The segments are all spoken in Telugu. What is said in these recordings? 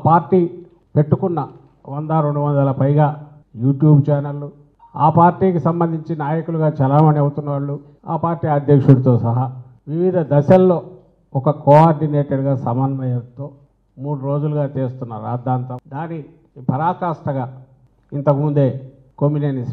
పార్టీ పెట్టుకున్న 100-200 పైగా యూట్యూబ్ ఛానళ్ళు, ఆ పార్టీకి సంబంధించి నాయకులుగా చలామణి అవుతున్న వాళ్ళు, ఆ పార్టీ అధ్యక్షుడితో సహా వివిధ దశల్లో ఒక కోఆర్డినేటెడ్గా సమన్వయంతో 3 రోజులుగా చేస్తున్న రాద్ధాంతం, దాని పరాకాష్ఠగా ఇంతకుముందే కొమ్మినేని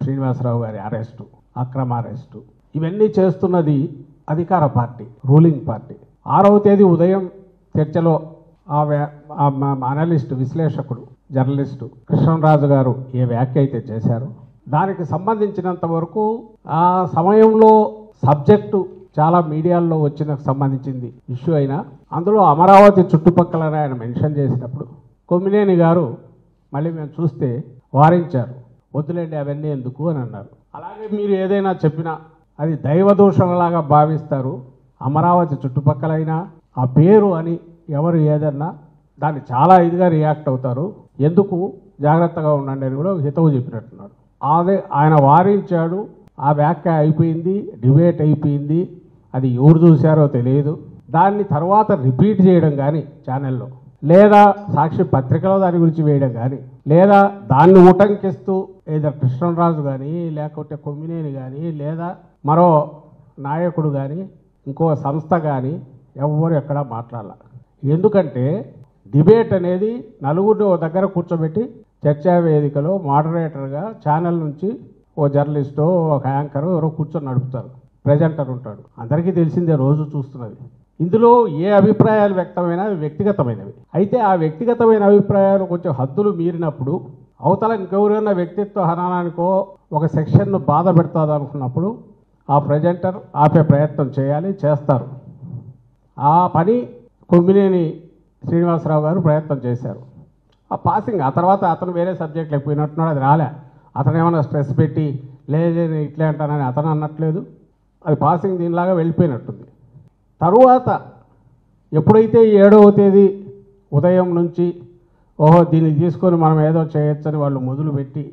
శ్రీనివాసరావు గారి అరెస్టు, అక్రమ అరెస్టు, ఇవన్నీ చేస్తున్నది అధికార పార్టీ, రూలింగ్ పార్టీ. 6వ తేదీ ఉదయం చర్చలో అనలిస్టు, విశ్లేషకుడు, జర్నలిస్టు కృష్ణరాజు గారు ఏ వ్యాఖ్య అయితే చేశారో దానికి సంబంధించినంత వరకు ఆ సమయంలో సబ్జెక్టు చాలా మీడియాల్లో వచ్చిన సంబంధించింది ఇష్యూ అయినా అందులో అమరావతి చుట్టుపక్కల ఆయన మెన్షన్ చేసినప్పుడు కొమ్మినేని గారు మళ్ళీ మేము చూస్తే వారించారు, వద్దులేండి అవన్నీ ఎందుకు అని అన్నారు. అలాగే మీరు ఏదైనా చెప్పినా అది దైవదూషణలాగా భావిస్తారు, అమరావతి చుట్టుపక్కలైనా ఆ పేరు అని ఎవరు ఏదన్నా దాన్ని చాలా ఇదిగా రియాక్ట్ అవుతారు, ఎందుకు జాగ్రత్తగా ఉండండి అని కూడా హితవు చెప్పినట్టున్నాడు. అదే ఆయన వారించాడు, ఆ వ్యాఖ్య అయిపోయింది, డిబేట్ అయిపోయింది, అది ఎవరు చూశారో తెలియదు. దాన్ని తర్వాత రిపీట్ చేయడం కానీ ఛానల్లో, లేదా సాక్షి పత్రికలో దాని గురించి వేయడం కానీ, లేదా దాన్ని ఉటంకిస్తూ ఏదో కృష్ణరాజు కానీ లేకపోతే కొమ్మినేని కానీ లేదా మరో నాయకుడు కానీ ఇంకో సంస్థ కానీ ఎవ్వరు ఎక్కడా మాట్లాడాల. ఎందుకంటే డిబేట్ అనేది నలుగురిని ఓ దగ్గర కూర్చోబెట్టి చర్చా వేదికలో మోడరేటర్గా ఛానల్ నుంచి ఓ జర్నలిస్టో ఒక యాంకరు ఎవరో కూర్చొని నడుపుతారు, ప్రెజెంటర్ ఉంటాడు, అందరికీ తెలిసిందే, రోజు చూస్తున్నది. ఇందులో ఏ అభిప్రాయాలు వ్యక్తమైనా అవి వ్యక్తిగతమైనవి. అయితే ఆ వ్యక్తిగతమైన అభిప్రాయాలు కొంచెం హద్దులు మీరినప్పుడు అవతల ఇంకెవరైనా వ్యక్తిత్వ హననానికో ఒక సెక్షన్ను బాధ పెడతాది అనుకున్నప్పుడు ఆ ప్రెజెంటర్ ఆపే ప్రయత్నం చేయాలి, చేస్తారు. ఆ పని కొమ్మినేని శ్రీనివాసరావు గారు ప్రయత్నం చేశారు. ఆ పాసింగ్, ఆ తర్వాత అతను వేరే సబ్జెక్టులు అయిపోయినట్టున్నాడు, అది రాలే. అతను ఏమైనా స్ట్రెస్ పెట్టి లేదు ఇట్లే అంటానని అతను అన్నట్లేదు, అది పాసింగ్ దీనిలాగా వెళ్ళిపోయినట్టుంది. తరువాత ఎప్పుడైతే 7వ తేదీ ఉదయం నుంచి ఓహో దీన్ని తీసుకొని మనం ఏదో చేయొచ్చని వాళ్ళు మొదలుపెట్టి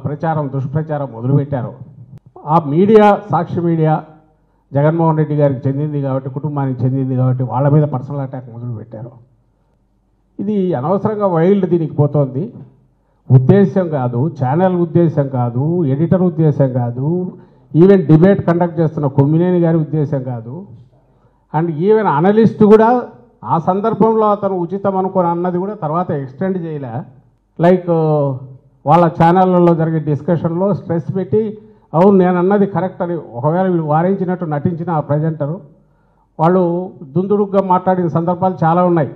ప్రచారం, దుష్ప్రచారం మొదలుపెట్టారు. ఆ మీడియా, సాక్షి మీడియా జగన్మోహన్ రెడ్డి గారికి చెందింది కాబట్టి, కుటుంబానికి చెందింది కాబట్టి వాళ్ళ మీద పర్సనల్ అటాక్ మొదలుపెట్టారు. ఇది అనవసరంగా వైల్డ్ దీనికి పోతోంది. ఉద్దేశం కాదు, ఛానల్ ఉద్దేశం కాదు, ఎడిటర్ ఉద్దేశం కాదు, ఈవెన్ డిబేట్ కండక్ట్ చేస్తున్న కొమ్మినేని గారి ఉద్దేశం కాదు, అండ్ ఈవెన్ అనలిస్ట్ కూడా ఆ సందర్భంలో అతను ఉచితం అనుకొని అన్నది కూడా తర్వాత ఎక్స్టెండ్ చేయలే. లైక్ వాళ్ళ ఛానళ్ళలో జరిగే డిస్కషన్లో స్ట్రెస్ పెట్టి అవును నేను అన్నది కరెక్ట్ అని ఒకవేళ వీళ్ళు వారించినట్టు నటించిన ఆ ప్రజెంటరు వాళ్ళు దుందుడుగ్గా మాట్లాడిన సందర్భాలు చాలా ఉన్నాయి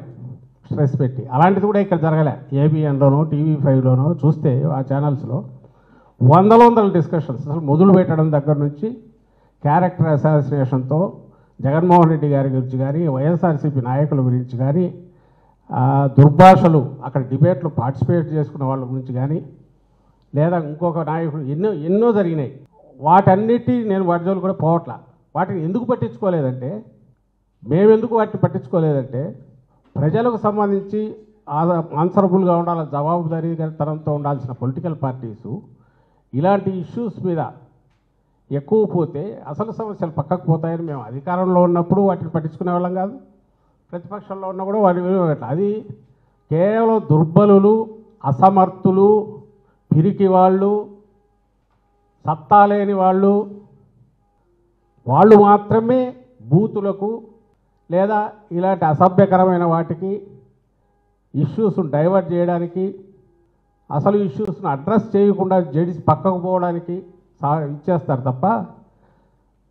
స్ట్రెస్ పెట్టి. అలాంటిది కూడా ఇక్కడ జరగలే. ఏబిఎన్లోనో TV5లోనో చూస్తే ఆ ఛానల్స్లో వందల డిస్కషన్స్ అసలు మొదలు పెట్టడం దగ్గర నుంచి క్యారెక్టర్ అసాసినేషన్తో జగన్మోహన్ రెడ్డి గారి గురించి కానీ, వైఎస్ఆర్సీపీ నాయకుల గురించి కానీ, దుర్భాషలు అక్కడ డిబేట్లు పార్టిసిపేట్ చేసుకున్న వాళ్ళ గురించి కానీ, లేదా ఇంకొక నాయకుడు ఎన్నో జరిగినాయి. వాటన్నిటి నేను వాటి జోలు కూడా పోవట్లా. వాటిని ఎందుకు పట్టించుకోలేదంటే, మేమెందుకు వాటిని పట్టించుకోలేదంటే ప్రజలకు సంబంధించి ఆన్సరబుల్గా ఉండాలి, జవాబుదారీతనంతో ఉండాల్సిన పొలిటికల్ పార్టీసు ఇలాంటి ఇష్యూస్ మీద ఎక్కువ పోతే అసలు సమస్యలు పక్కకు పోతాయని మేము అధికారంలో ఉన్నప్పుడు వాటిని పట్టించుకునే వాళ్ళం కాదు, ప్రతిపక్షంలో ఉన్నా కూడా వాటి అది కేవలం దుర్బలులు, అసమర్థులు, పిరికి వాళ్ళు, సత్తా లేని వాళ్ళు మాత్రమే బూతులకు లేదా ఇలాంటి అసభ్యకరమైన వాటికి ఇష్యూస్ను డైవర్ట్ చేయడానికి, అసలు ఇష్యూస్ను అడ్రస్ చేయకుండా జడిసి పక్కకు పోవడానికి ఇచ్చేస్తారు తప్ప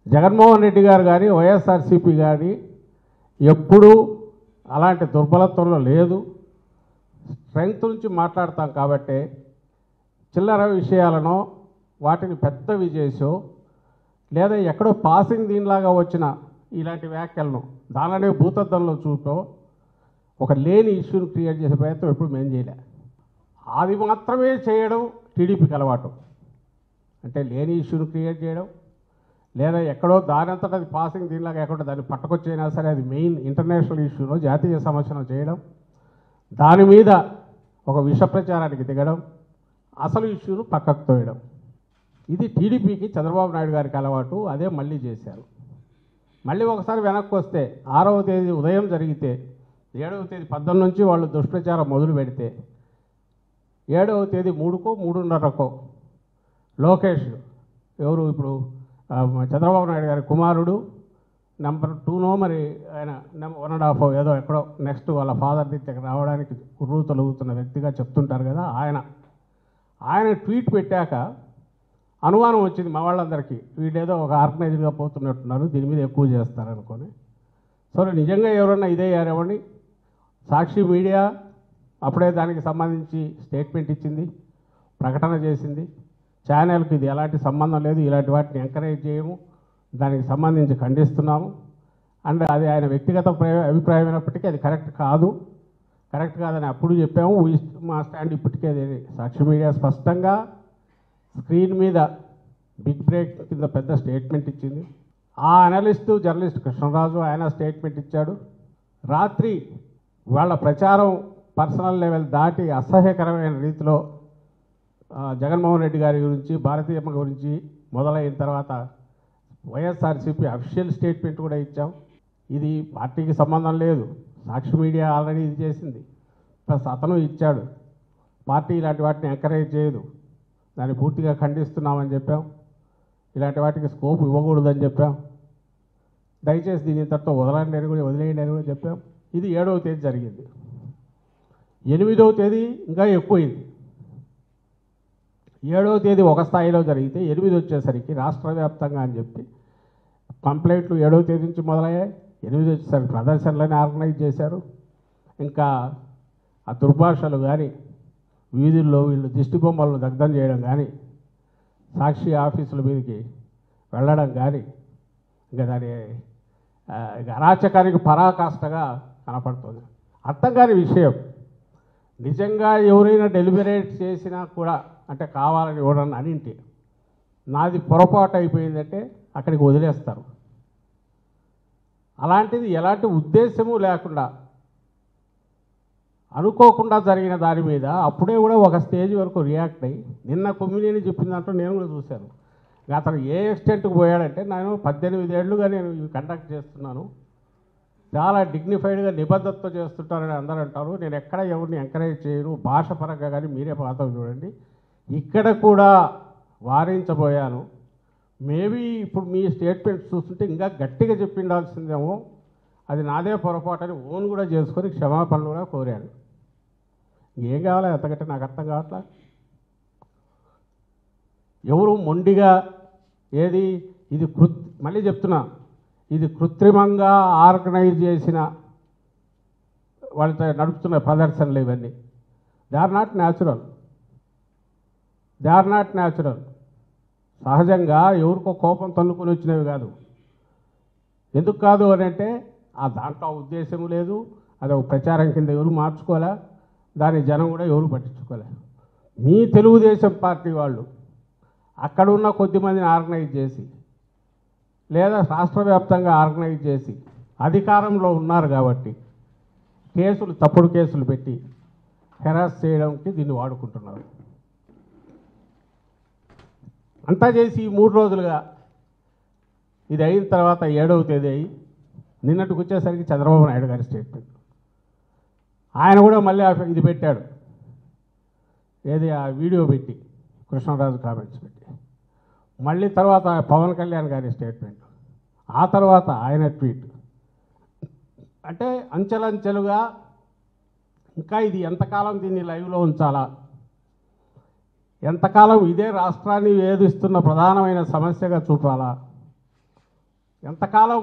జగన్మోహన్ రెడ్డి గారు కానీ వైఎస్ఆర్సీపీ కానీ ఎప్పుడూ అలాంటి దుర్బలత్వంలో లేదు. స్ట్రెంగ్త్ నుంచి మాట్లాడతాం కాబట్టి చిల్లర విషయాలను వాటిని పెద్దవి చేసో లేదా ఎక్కడో పాసింగ్ దీనిలాగా వచ్చిన ఇలాంటి వ్యాఖ్యలను దానిలోనే భూతద్దంలో చూపో ఒక లేని ఇష్యూని క్రియేట్ చేసే ప్రయత్నం ఎప్పుడు మేము చేయలే. అది మాత్రమే చేయడం టీడీపీకి అలవాటు. అంటే లేని ఇష్యూని క్రియేట్ చేయడం లేదా ఎక్కడో దానంతటా అది పాసింగ్ దీనిలాగా ఎక్కడో దాన్ని పట్టుకొచ్చైనా సరే అది మెయిన్ ఇంటర్నేషనల్ ఇష్యూలో, జాతీయ సమస్యను చేయడం, దాని మీద ఒక విష ప్రచారానికి దిగడం, అసలు ఇష్యూను పక్కకు తోయడం. ఇది టీడీపీకి చంద్రబాబు నాయుడు గారికి అలవాటు. అదే మళ్ళీ చేశారు. మళ్ళీ ఒకసారి వెనక్కి వస్తే 6వ తేదీ ఉదయం జరిగితే 7వ తేదీ 19 నుంచి వాళ్ళు దుష్ప్రచారం మొదలు పెడితే 7వ తేదీ 3కో 3:30కో లోకేష్ ఎవరు ఇప్పుడు చంద్రబాబు నాయుడు గారి కుమారుడు నెంబర్ 2నో మరి ఆయన 1.5 ఏదో ఎక్కడో నెక్స్ట్ వాళ్ళ ఫాదర్ దగ్గర రావడానికి కుర్రూ తొలుగుతున్న వ్యక్తిగా చెప్తుంటారు కదా ఆయన ట్వీట్ పెట్టాక అనుమానం వచ్చింది మా వాళ్ళందరికీ, వీళ్ళేదో ఒక ఆర్గనైజ్డ్గా పోతున్నట్టున్నారు, దీని మీద ఎక్కువ చేస్తారనుకొని. సరే నిజంగా ఎవరన్నా ఇదే అయ్యారేమండి. సాక్షి మీడియా అప్పుడే దానికి సంబంధించి స్టేట్మెంట్ ఇచ్చింది, ప్రకటన చేసింది. ఛానల్కి ఇది ఎలాంటి సంబంధం లేదు, ఇలాంటి వాటిని ఎంకరేజ్ చేయము, దానికి సంబంధించి ఖండిస్తున్నాము. అండ్ అది ఆయన వ్యక్తిగత అభిప్రాయం అయినప్పటికీ అది కరెక్ట్ కాదని అప్పుడు చెప్పాము. మా స్టాండ్ ఇప్పటికే అది సాక్షి మీడియా స్పష్టంగా స్క్రీన్ మీద బిగ్ బ్రేక్ కింద పెద్ద స్టేట్మెంట్ ఇచ్చింది. ఆ అనలిస్టు జర్నలిస్ట్ కృష్ణరాజు ఆయన స్టేట్మెంట్ ఇచ్చాడు. రాత్రి వాళ్ళ ప్రచారం పర్సనల్ లెవెల్ దాటి అసహ్యకరమైన రీతిలో జగన్మోహన్ రెడ్డి గారి గురించి, భారతీయమ్మ గురించి మొదలైన తర్వాత వైఎస్ఆర్సీపీ అఫీషియల్ స్టేట్మెంట్ కూడా ఇచ్చాం. ఇది పార్టీకి సంబంధం లేదు, సాక్షి మీడియా ఆల్రెడీ ఇది చేసింది, ప్లస్ అతను ఇచ్చాడు. పార్టీ ఇలాంటి వాటిని ఎంకరేజ్ చేయదు, దాన్ని పూర్తిగా ఖండిస్తున్నామని చెప్పాం. ఇలాంటి వాటికి స్కోప్ ఇవ్వకూడదని చెప్పాం. దయచేసి దీని ఇంతటితో వదిలేయండి అని కూడా చెప్పాం. ఇది 7వ తేదీ జరిగింది. 8వ తేదీ ఇంకా ఎక్కువైంది. 7వ తేదీ ఒక స్థాయిలో జరిగితే 8 వచ్చేసరికి రాష్ట్ర వ్యాప్తంగా అని చెప్పి కంప్లైంట్లు 7వ తేదీ నుంచి మొదలయ్యాయి. 8 వచ్చేసరికి ప్రదర్శనలని ఆర్గనైజ్ చేశారు. ఇంకా ఆ దుర్భాషలు కానీ, వీధుల్లో వీళ్ళు దిష్టి బొమ్మలను దగ్ధం చేయడం కానీ, సాక్షి ఆఫీసుల మీదకి వెళ్ళడం కానీ, ఇంకా దాని అరాచకానికి పరాకాష్ఠగా కనపడుతుంది. అర్థం కాని విషయం, నిజంగా ఎవరైనా డెలిబరేట్ చేసినా కూడా, అంటే కావాలని ఎవరన్నా అనింటి నాది పొరపాటు అయిపోయిందంటే అక్కడికి వదిలేస్తారు. అలాంటిది ఎలాంటి ఉద్దేశము లేకుండా అనుకోకుండా జరిగిన దాని మీద అప్పుడే కూడా ఒక స్టేజ్ వరకు రియాక్ట్ అయ్యి నిన్న కొమ్మినేని చెప్పిందంటూ నేను కూడా చూశాను. అతను ఏ ఎక్స్టెంట్కి పోయాడంటే, నేను 18 ఏళ్ళుగా నేను ఇవి కండక్ట్ చేస్తున్నాను, చాలా డిగ్నిఫైడ్గా నిబద్ధతతో చేస్తుంటారని అందరూ అంటారు. నేను ఎక్కడ ఎవరిని ఎంకరేజ్ చేయను, భాష పరంగా కానీ మీరే పాతం చూడండి. ఇక్కడ కూడా వారించబోయాను. మేబీ ఇప్పుడు మీ స్టేట్మెంట్స్ చూస్తుంటే ఇంకా గట్టిగా చెప్పిండాల్సిందేమో, అది నాదే పొరపాటు అని ఓన్ కూడా చేసుకొని క్షమాపణలు కూడా కోరాను. ఏం కావాలి అంతకంటే నాకు అర్థం కావట్లా. ఎవరు మొండిగా ఏది ఇది మళ్ళీ చెప్తున్నా, ఇది కృత్రిమంగా ఆర్గనైజ్ చేసిన వాళ్ళతో నడుపుతున్న ప్రదర్శనలు ఇవన్నీ. They are not natural. సహజంగా ఎవరికో కోపం తన్నుకొని వచ్చినవి కాదు. ఎందుకు కాదు అని అంటే ఆ దాంట్లో ఉద్దేశం లేదు, అది ఒక ప్రచారం కింద ఎవరు మార్చుకోలే, దాని జనం కూడా ఎవరు పట్టించుకోలే. మీ తెలుగుదేశం పార్టీ వాళ్ళు అక్కడ ఉన్న కొద్దిమందిని ఆర్గనైజ్ చేసి, లేదా రాష్ట్ర వ్యాప్తంగా ఆర్గనైజ్ చేసి అధికారంలో ఉన్నారు కాబట్టి తప్పుడు కేసులు పెట్టి హెరాస్ చేయడానికి దీన్ని వాడుకుంటున్నారు. అంతా చేసి ఈ 3 రోజులుగా ఇది అయిన తర్వాత 7వ తేదీ అయ్యి నిన్నటికి వచ్చేసరికి చంద్రబాబు నాయుడు గారి స్టేట్మెంట్, ఆయన కూడా మళ్ళీ ఇది పెట్టాడు, ఏది ఆ వీడియో పెట్టి కృష్ణరాజు కామెంట్స్ పెట్టి, మళ్ళీ తర్వాత పవన్ కళ్యాణ్ గారి స్టేట్మెంట్, ఆ తర్వాత ఆయన ట్వీట్. అంటే అంచెలంచెలుగా ఇంకా ఇది ఎంతకాలం దీన్ని లైవ్లో ఉంచాలా, ఎంతకాలం ఇదే రాష్ట్రాన్ని వేధిస్తున్న ప్రధానమైన సమస్యగా చూపాలా, ఎంతకాలం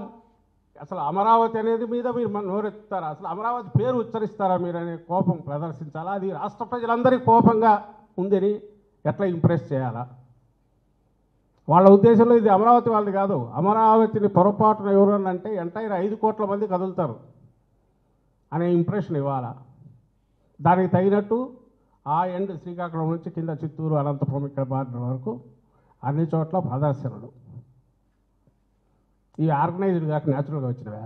అసలు అమరావతి అనేది మీద మీరు నోరెత్తుతారా, అసలు అమరావతి పేరు ఉచ్చరిస్తారా మీరు అనే కోపం ప్రదర్శించాలా, అది రాష్ట్ర ప్రజలందరికీ కోపంగా ఉందని ఎట్లా ఇంప్రెస్ చేయాలా. వాళ్ళ ఉద్దేశంలో ఇది అమరావతి వాళ్ళది కాదు, అమరావతిని పొరపాటున ఎవరన్నా అంటే ఎంటైర్ 5 కోట్ల మంది కదులుతారు అనే ఇంప్రెషన్ ఇవ్వాలా. దానికి తగినట్టు ఆ ఎండ్ శ్రీకాకుళం నుంచి కింద చిత్తూరు, అనంతపురం, ఇక్కడ బార్డర్ వరకు అన్ని చోట్ల ప్రదర్శనలు. ఇవి ఆర్గనైజ్డ్ కాక న్యాచురల్గా వచ్చినవా?